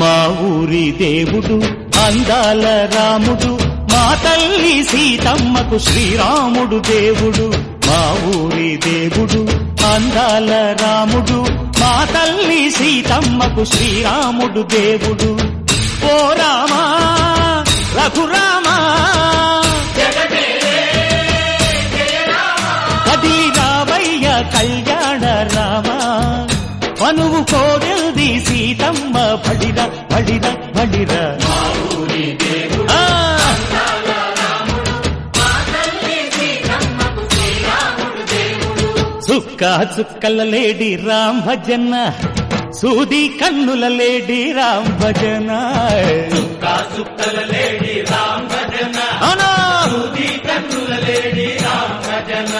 మా ఊరి దేవుడు అందాల రాముడు మా తల్లి సీతమ్మకు శ్రీరాముడు దేవుడు మా ఊరి దేవుడు అందాల రాముడు మా తల్లి సీతమ్మకు శ్రీరాముడు దేవుడు ఓ రామా రఘురామా కదిలి రావయ్య కళ్యాణ రామా మనువు కోడెల్ది సీతమ్మ బడిర బడిర బడిర చుక్క చుక్కల లేడి రామ్ భజన సూది కన్నుల లేడి రామ్ భజన చుక్కల లేడి రామ్ భజన సూది కన్నుల లేడి రామ్ భజన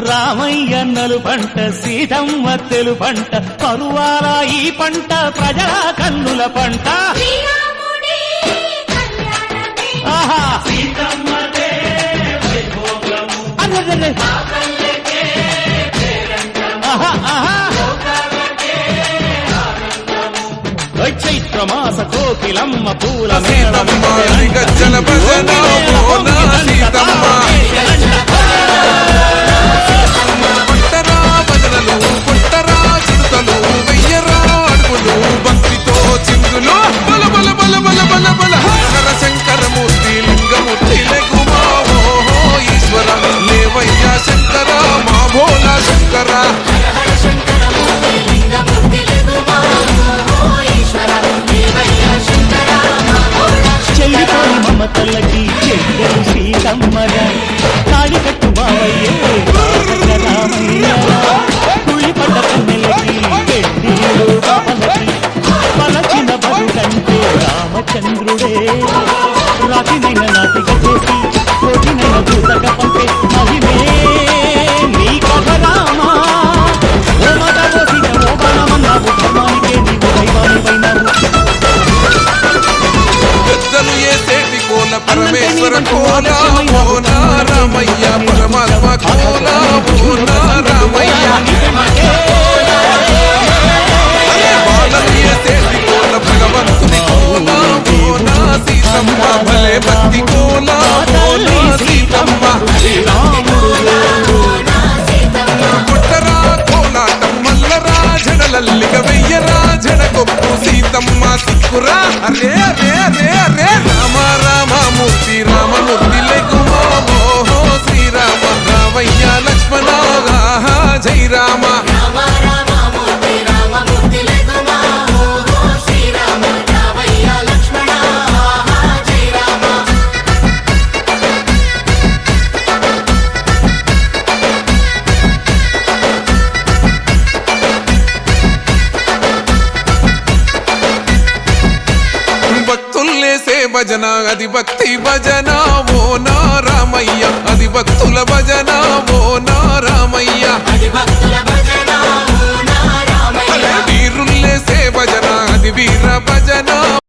రామయ్య నలు పంట సీతమ్మ తెలు పంట పరువాల ఈ పంట ప్రజల కన్నుల పంట ఆహా సీతమ్మదే వైభోగము అర్రర్ర చైత్రమాస కోకిలమ్మ పూల సీతమ్మ గజ్జల భజన సీతమ్మ పుట్టరా భజనలు పుట్టరా చిరుతలు వెయ్యరా అడుగులు భక్తితో చిందులు బల బల బల బల బల బల హర శంకరమూర్తి లింగమూర్తి లెగుమా ఓహో ఈశ్వర లేవయ్యా శంకర మా భోలా శంకర చెల్లిపోయి మమతలకి చెల్లెలు సీతమ్మర తాళి కట్టు బావయ్యే రామయ్య కుళ్ళి పడ్డ కన్నెలకి పెళ్ళిళ్ళు బావలకి పలచిన బతుకంటే రామచంద్రుడే రాతినైన నాటిక చేసి కోటినైన దూతగా పంపే మహిమే నీ కథ రామా ఓ మత పోసిన ఓ బాణమన్నావు ధర్మానికే నీవు దైవానివైనావు పెద్దలు ఏసేటి కోల పరమేశ్వర కోల ఓనా రామయ్య పరమాత్మ కోల ఓనా రామయ్య బాలలు ఏసేటి కోల భగవంతుని కోల ఓనా సీతమ్మ భలే భక్తి కోల ఓనా సీతమ్మ పుట్టరా కోలాటం మల్లరా జడలల్లిగ వెయ్యరా జడగొప్పు సీతమ్మ సిక్కురా అరే అరే అరే అరే రామ రామమూర్తి రామమూర్తి లెగుమా ఓహో శ్రీరామ రామయ్య లక్ష్మణ జై రామ భక్తుల్లేసే భజన అది భక్తి భజన ఓ నా రామయ్య అది భక్తుల భజన ఓ నా రామయ్య వీరుల్లేసే భజన అది వీర